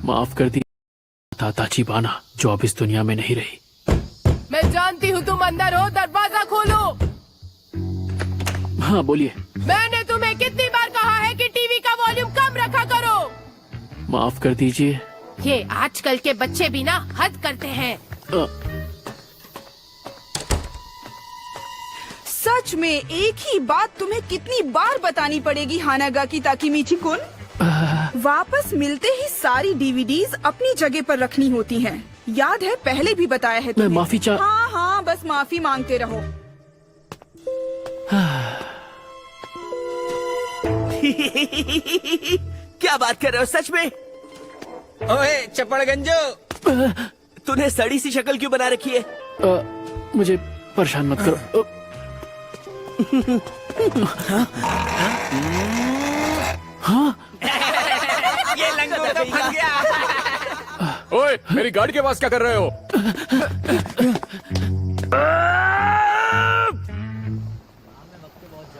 माफ कर दी ताताचीबाना, जो अब इस दुनिया में नहीं रही। मैं जानती हूँ तुम अंदर हो, दरवाजा खोलो। हाँ बोलिए। मैंने तुम्हें कितनी बार कहा है कि टीवी का वॉल्यूम कम रखा करो। माफ कर दीजिए। ये आजकल के बच्चे भी ना हद करते हैं। सच में एक ही बात तुम्हें कितनी बार बतानी पड़ेगी हानागाकी ताकेमिची कुन? वापस मिलते ही सारी डीवीडीज अपनी जगह पर रखनी होती हैं। याद है पहले भी बताया है तुम्हें। मैं माफी हाँ हाँ, बस माफी मांगते रहो। क्या बात कर रहे हो सच में? ओए चपड़गंजो, तूने सड़ी सी शक्ल क्यों बना रखी है? मुझे परेशान मत करो। हाँ? ये लंगोट तो फंस गया। ओए, मेरी गाड़ी के पास क्या कर रहे हो?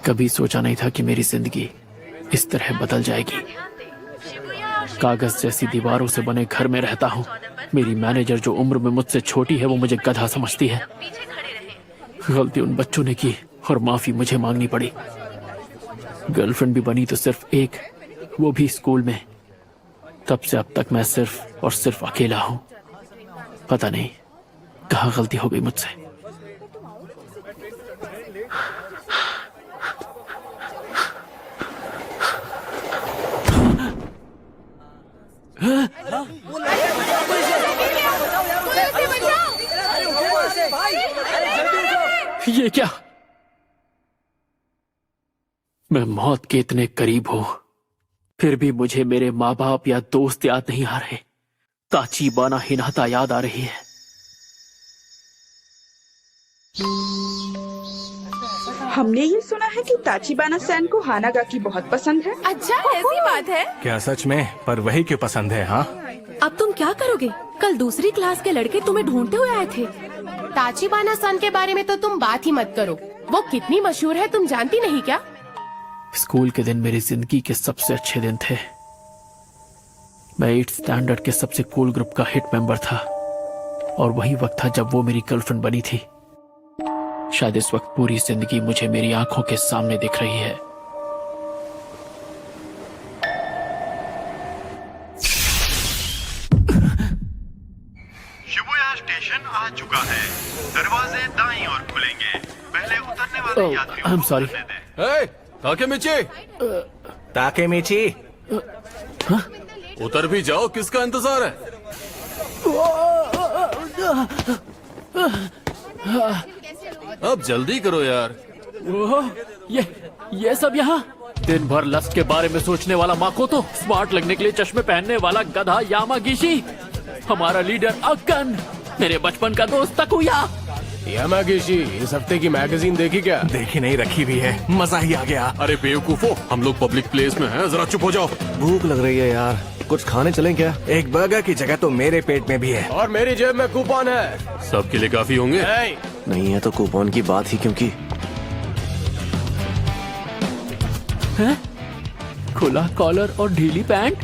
कभी सोचा नहीं था कि मेरी जिंदगी इस तरह बदल जाएगी। कागज जैसी दीवारों से बने घर में रहता हूँ। मेरी मैनेजर जो उम्र में मुझसे छोटी है वो मुझे गधा समझती है। गलती उन बच्चों ने की और माफी मुझे मांगनी पड़ी। गर्लफ्रेंड भी बनी तो सिर्फ एक, वो भी स्कूल में। तब से अब तक मैं सिर्फ और सिर्फ अकेला हूँ। पता नहीं कहाँ गलती हो गई मुझसे। ये क्या? मैं मौत के इतने करीब हूं, फिर भी मुझे मेरे माँ बाप या दोस्त याद नहीं आ रहे। ताचीबाना हिनाता याद आ रही है। हमने ये सुना है कि ताचिबाना सैन को हानागाकी बहुत पसंद है। अच्छा, ऐसी बात है? क्या सच में? पर वही क्यों पसंद है? हाँ, अब तुम क्या करोगे? कल दूसरी क्लास के लड़के तुम्हें ढूंढते हुए आए थे। ताचिबाना सन के बारे में तो तुम बात ही मत करो। वो कितनी मशहूर है तुम जानती नहीं क्या? स्कूल के दिन मेरी जिंदगी के सबसे अच्छे दिन थे। मैं 8th स्टैंडर्ड के सबसे कूल ग्रुप का हिट मेंबर था और वही वक्त था जब वो मेरी गर्लफ्रेंड बनी थी। शायद इस वक्त पूरी जिंदगी मुझे मेरी आंखों के सामने दिख रही है। शिबुया स्टेशन आ चुका है। दरवाजे दाईं ओर खुलेंगे। पहले उतरने वाले यात्रियों I'm को sorry. उतरने दें। ताकेमिची, ताकेमिची, उतर भी जाओ, किसका इंतजार है? अब जल्दी करो यार। ओह, ये सब यहाँ? दिन भर लस्ट के बारे में सोचने वाला माकोतो, स्मार्ट लगने के लिए चश्मे पहनने वाला गधा यामागिशी, हमारा लीडर अक्कन, मेरे बचपन का दोस्त तकुया। यामागिशी, इस हफ्ते की मैगजीन देखी क्या? देखी नहीं, रखी भी है। मजा ही आ गया। अरे बेवकूफो, हम लोग पब्लिक प्लेस में हैं, जरा चुप हो जाओ। भूख लग रही है यार, कुछ खाने चलें क्या? एक बर्गर की जगह तो मेरे पेट में भी है। और मेरी जेब में कूपन है। सबके लिए काफी होंगे। नहीं है तो कूपन की बात ही क्योंकि हैं? खुला कॉलर और ढीली पैंट?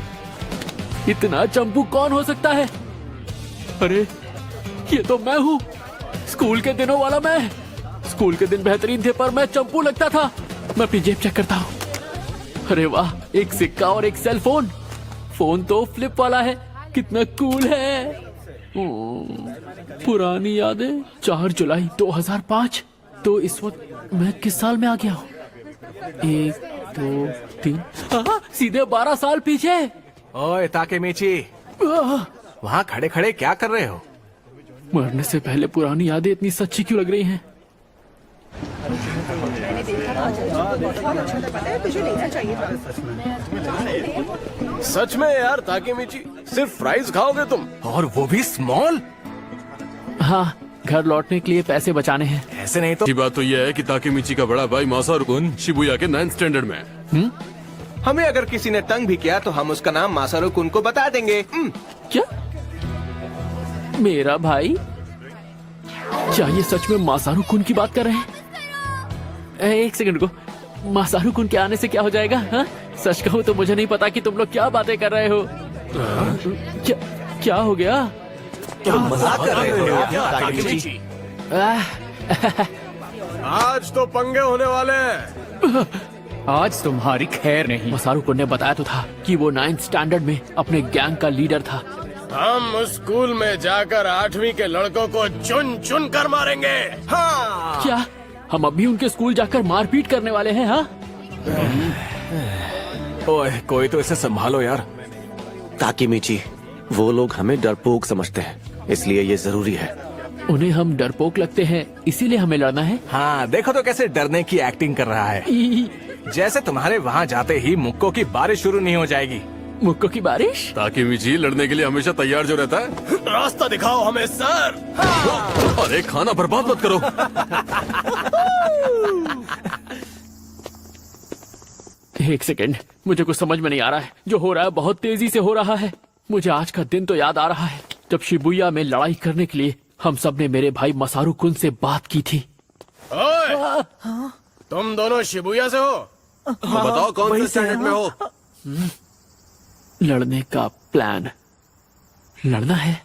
इतना चंपू कौन हो सकता है? अरे ये तो मैं हूँ, स्कूल के दिनों वाला मैं। स्कूल के दिन बेहतरीन थे पर मैं चंपू लगता था। मैं अपनी जेब चेक करता हूँ। अरे वाह, एक सिक्का और एक सेल फोन। फोन तो फ्लिप वाला है, कितना कूल है। पुरानी यादें। 4 जुलाई 2005। तो इस वक्त मैं किस साल में आ गया हूँ? 1 2 3, सीधे 12 साल पीछे। ओए ताकेमिची, वहाँ खड़े खड़े क्या कर रहे हो? मरने से पहले पुरानी यादें इतनी सच्ची क्यों लग रही हैं? सच में यार ताकेमिची, सिर्फ फ्राइज खाओगे तुम? और वो भी स्मॉल? हाँ, घर लौटने के लिए पैसे बचाने हैं। ऐसे नहीं तो। की बात तो यह है कि ताकेमिची का बड़ा भाई मासारू-कुन शिबुया के 9th स्टैंडर्ड में है। हमें अगर किसी ने तंग भी किया तो हम उसका नाम मासारू-कुन को बता देंगे। क्या? मेरा भाई? क्या ये सच में मासारू कुन की बात कर रहे हैं? एक सेकंड को, मासारू कुन के आने से क्या हो जाएगा? हाँ? सच कहूँ तो मुझे नहीं पता कि तुम लोग क्या बातें कर रहे हो। क्या क्या हो गया? मजाक कर रहे हो क्या ताकेमिची? आज तो पंगे होने वाले हैं। आज तुम्हारी खैर नहीं। मसारू कुन ने बताया तो था कि वो 9th स्टैंडर्ड में अपने गैंग का लीडर था। हम उस स्कूल में जाकर 8वीं के लड़कों को चुन चुन कर मारेंगे। हाँ। क्या हम अभी उनके स्कूल जाकर मारपीट करने वाले हैं? हाँ, ओए कोई तो इसे संभालो यार। ताकेमिची, वो लोग हमें डरपोक समझते हैं, इसलिए ये जरूरी है। उन्हें हम डरपोक लगते हैं, इसीलिए हमें लड़ना है। हाँ, देखो तो कैसे डरने की एक्टिंग कर रहा है। जैसे तुम्हारे वहाँ जाते ही मुक्कों की बारिश शुरू नहीं हो जाएगी। मुक्कों की बारिश? ताकेमिची लड़ने के लिए हमेशा तैयार जो रहता है। रास्ता दिखाओ हमें सर। हाँ। अरे खाना बर्बाद मत करो। एक सेकेंड, मुझे कुछ समझ में नहीं आ रहा है। जो हो रहा है बहुत तेजी से हो रहा है। मुझे आज का दिन तो याद आ रहा है जब शिबुया में लड़ाई करने के लिए हम सब ने मेरे भाई मसारू कुन से बात की थी। ओए, तुम दोनों शिबुया से हो? बताओ कौन से स्टैंडर्ड में हो? लड़ने का प्लान। लड़ना है?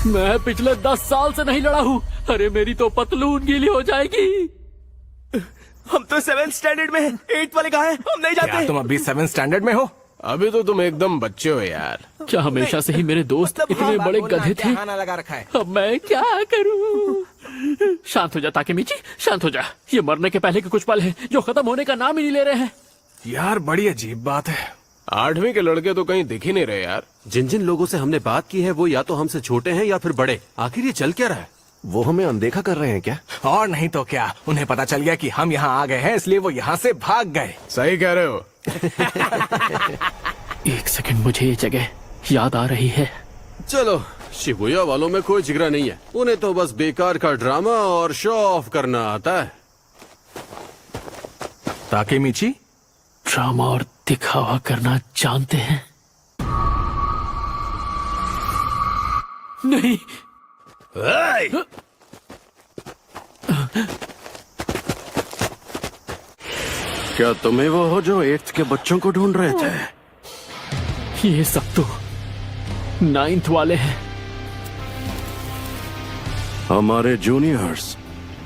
मैं पिछले 10 साल से नहीं लड़ा हूँ। अरे मेरी तो पतलून गीली हो जाएगी। हम तो 7th स्टैंडर्ड में हैं। 8th वाले कहाँ हैं? हम नहीं क्या जाते। तुम अभी 7th स्टैंडर्ड में हो? अभी तो तुम एकदम बच्चे हो यार। क्या हमेशा से ही मेरे दोस्त इतने बड़े गधे थे? खाना लगा रखा है। अब मैं क्या करूं? शांत हो जा ताकेमिची, शांत हो जा। ये मरने के पहले के कुछ पल हैं जो खत्म होने का नाम ही नहीं ले रहे हैं। यार बड़ी अजीब बात है। 8वीं के लड़के तो कहीं दिख ही नहीं रहे यार। जिन जिन लोगों से हमने बात की है वो या तो हमसे छोटे हैं या फिर बड़े। आखिर ये चल क्या रहा है? वो हमें अनदेखा कर रहे हैं क्या? और नहीं तो क्या, उन्हें पता चल गया कि हम यहाँ आ गए हैं, इसलिए वो यहाँ से भाग गए। सही कह रहे हो। एक सेकंड, मुझे ये जगह याद आ रही है। चलो, शिबुया वालों में कोई जिगरा नहीं है। उन्हें तो बस बेकार का ड्रामा और शो ऑफ करना आता है। ताकेमिची, ड्रामा और दिखावा करना जानते हैं? नहीं। क्या तुम्हें वो हो जो 8th के बच्चों को ढूंढ रहे थे? ये सब तो 9th वाले हैं। हमारे जूनियर्स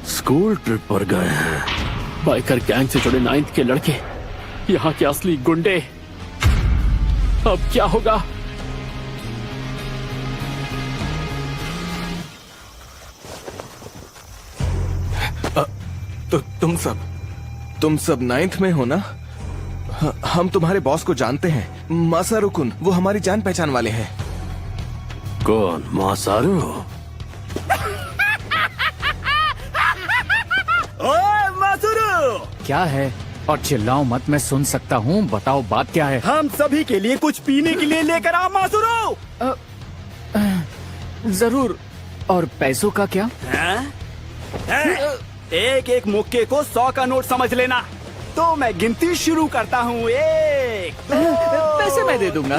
स्कूल ट्रिप पर गए हैं। बाइकर गैंग से जुड़े 9th के लड़के, यहाँ के असली गुंडे। अब क्या होगा? तो तुम सब 9th में हो ना? हम तुम्हारे बॉस को जानते हैं, मासारू कुन। वो हमारी जान पहचान वाले हैं। कौन? मासारू? ओए मासुरू! क्या है? और चिल्लाओ मत, मैं सुन सकता हूँ। बताओ बात क्या है? हम सभी के लिए कुछ पीने के लिए लेकर आओ मासुरू। जरूर। और पैसों का क्या? एक एक मुक्के को 100 का नोट समझ लेना। तो मैं गिनती शुरू करता हूँ। 1 पैसे मैं दे दूंगा।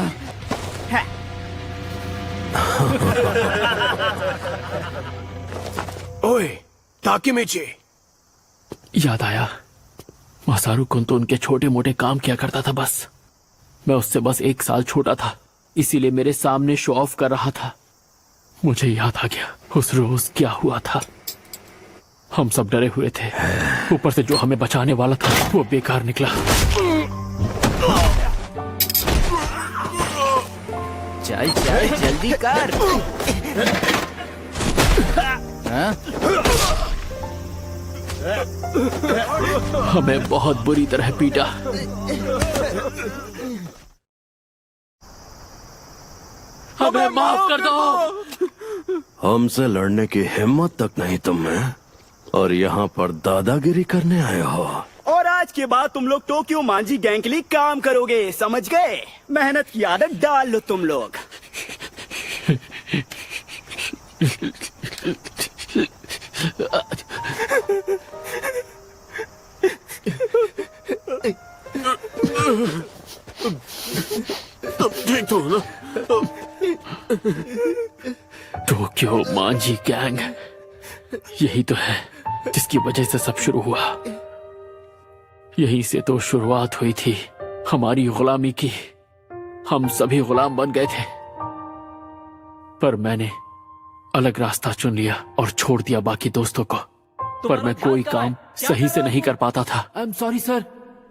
ओए ताकेमिची, याद आया, मसारू कुन तो उनके छोटे मोटे काम किया करता था बस। मैं उससे बस 1 साल छोटा था, इसीलिए मेरे सामने शो ऑफ कर रहा था। मुझे याद आ गया उस रोज क्या हुआ था। हम सब डरे हुए थे, ऊपर से जो हमें बचाने वाला था वो बेकार निकला। चल चल जल्दी कर। हमें बहुत बुरी तरह पीटा। हमें माफ कर दो। हमसे लड़ने की हिम्मत तक नहीं तुम में, और यहाँ पर दादागिरी करने आए हो। और आज के बाद तुम लोग टोक्यो मांझी गैंग के लिए काम करोगे, समझ गए? मेहनत की आदत डाल लो तुम लोग। ठीक तो ना? टोक्यो मांझी गैंग, यही तो है जिसकी वजह से सब शुरू हुआ। यहीं से तो शुरुआत हुई थी हमारी गुलामी की। हम सभी गुलाम बन गए थे, पर मैंने अलग रास्ता चुन लिया और छोड़ दिया बाकी दोस्तों को। पर मैं कोई काम सही से नहीं कर पाता था। I am sorry sir.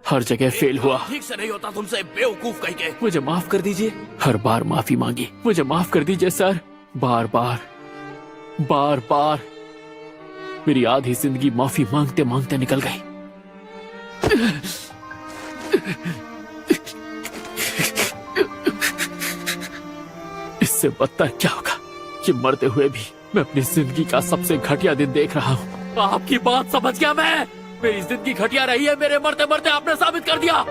हर जगह फेल हुआ। ठीक से नहीं होता तुमसे, बेवकूफ कहीं के। मुझे माफ कर दीजिए। हर बार माफी मांगी। मुझे माफ कर दीजिए सर। बार बार बार बार मेरी आधी जिंदगी माफी मांगते मांगते निकल गई। इससे बदतर क्या होगा कि मरते हुए भी मैं अपनी जिंदगी का सबसे घटिया दिन देख रहा हूँ। आपकी बात समझ गया मैं। मेरी जिंदगी घटिया रही है, मेरे मरते मरते आपने साबित कर दिया।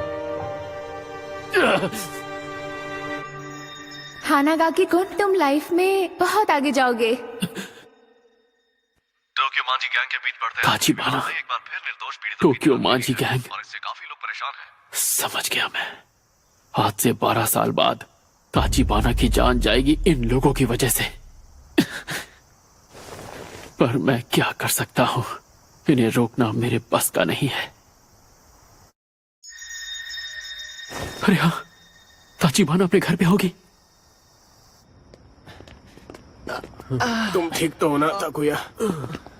हानागाकी कुन, तुम लाइफ में बहुत आगे जाओगे। टोक्यो मांझी गैंग के बीच बढ़ते ताचिबाना, एक बार फिर निर्दोष पीड़ितों टोक्यो मांझी गैंग। और इससे काफी लोग परेशान हैं। समझ गया मैं। आज से 12 साल बाद ताचिबाना की जान जाएगी इन लोगों की वजह से। पर मैं क्या कर सकता हूँ, इन्हें रोकना मेरे बस का नहीं है। अरे हाँ, ताचिबाना अपने घर पे होगी। तुम ठीक तो हो ना ताकुया?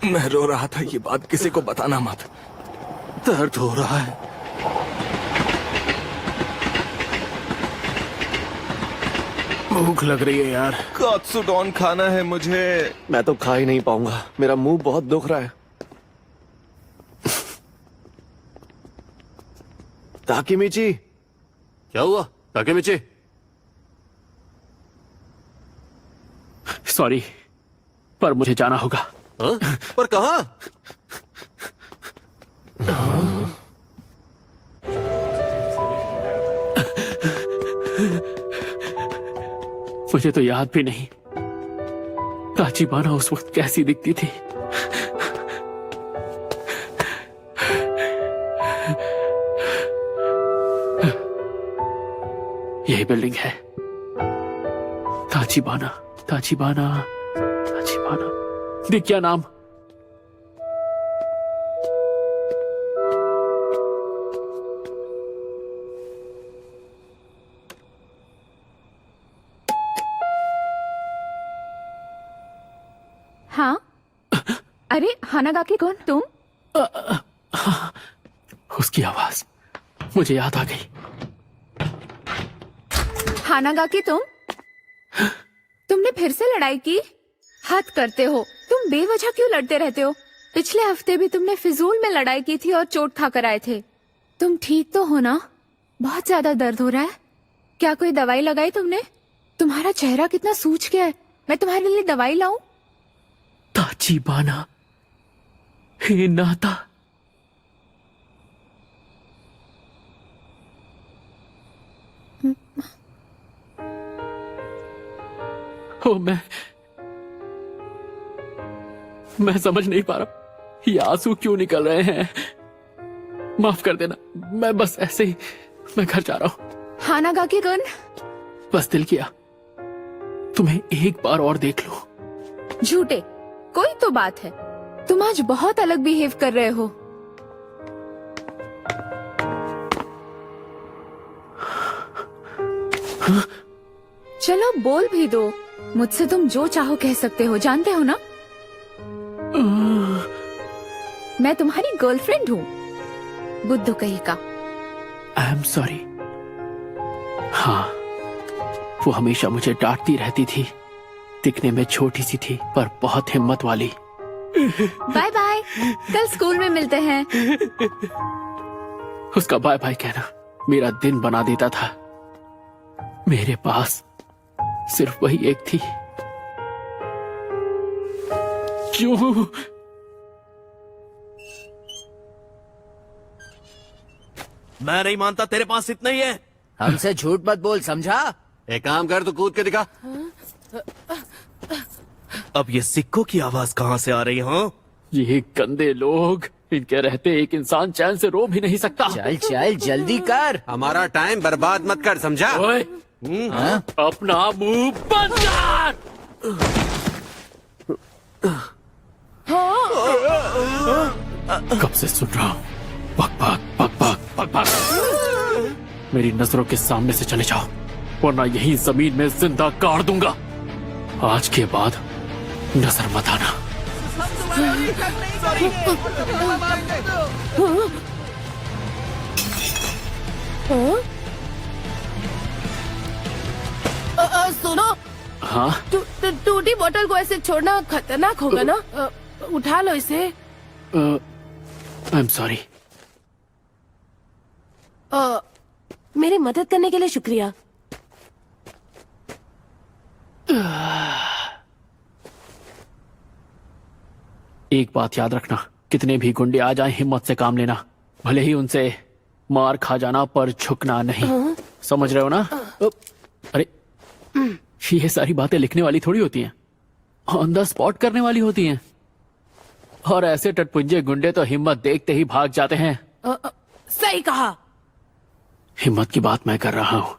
मैं रो रहा था, ये बात किसी को बताना मत। दर्द हो रहा है। भूख लग रही है यार। कात्सुडोन खाना है मुझे। मैं तो खा ही नहीं पाऊंगा, मेरा मुंह बहुत दुख रहा है। ताकिमिची, क्या हुआ ताकेमिची? सॉरी, पर मुझे जाना होगा। हाँ? पर कहाँ? मुझे तो याद भी नहीं ताचिबाना उस वक्त कैसी दिखती थी। यही बिल्डिंग है। ताचिबाना, ताचिबाना, ताचिबाना। दिख क्या नाम? हाँ, अरे हानागाकी कौन, तुम? उसकी आवाज मुझे याद आ गई। हानागाकी तुमने फिर से लड़ाई की? हद करते हो, तुम बेवजह क्यों लड़ते रहते हो? पिछले हफ्ते भी तुमने फिजूल में लड़ाई की थी और चोट खाकर आए थे। तुम ठीक तो हो ना? बहुत ज्यादा दर्द हो रहा है। क्या कोई दवाई लगाई तुमने? तुम्हारा चेहरा कितना सूज गया है। मैं तुम्हारे लिए दवाई लाऊं? ताचिबाना, हे नाता। ओ, मैं समझ नहीं पा रहा ये आंसू क्यों निकल रहे हैं। माफ कर देना, मैं बस ऐसे ही मैं घर जा रहा हूँ। हानागाकी कुन, बस दिल किया तुम्हें एक बार और देख लो। झूठे, कोई तो बात है। तुम आज बहुत अलग बिहेव कर रहे हो। हाँ? चलो बोल भी दो। मुझसे तुम जो चाहो कह सकते हो, जानते हो ना? मैं तुम्हारी गर्लफ्रेंड हूँ, बुद्धू कहीं का। आई एम सॉरी। हाँ, वो हमेशा मुझे डांटती रहती थी। दिखने में छोटी सी थी पर बहुत हिम्मत वाली। बाय बाय, कल स्कूल में मिलते हैं। उसका बाय बाय कहना मेरा दिन बना देता था। मेरे पास सिर्फ वही एक थी। क्यों? मैं नहीं मानता, तेरे पास इतना ही है। हमसे झूठ मत बोल, समझा? एक काम कर, तू कूद के दिखा। अब ये सिक्कों की आवाज कहाँ से आ रही है? हाँ? ये गंदे लोग, इनके रहते एक इंसान चैन से रो भी नहीं सकता। चल चल जल्दी कर। हमारा टाइम बर्बाद मत कर, समझा? ओए, अपना मुंह बंद कर। कब से सुन रहा हूँ बक बक बक बक बक बक। मेरी नजरों के सामने से चले जाओ। वरना यही जमीन में जिंदा गाड़ दूंगा। आज के बाद नजर मत आना। सुनो, हाँ टूटी बोतल को ऐसे छोड़ना खतरनाक होगा ना। उठा लो इसे। आई एम सॉरी। मेरी मदद करने के लिए शुक्रिया। एक बात याद रखना, कितने भी गुंडे आ जाएं, हिम्मत से काम लेना। भले ही उनसे मार खा जाना, पर झुकना नहीं। समझ रहे हो ना? अरे ये सारी बातें लिखने वाली थोड़ी होती हैं, ऑन द स्पॉट करने वाली होती हैं। और ऐसे टटपुंजे गुंडे तो हिम्मत देखते ही भाग जाते हैं। सही कहा। हिम्मत की बात मैं कर रहा हूं।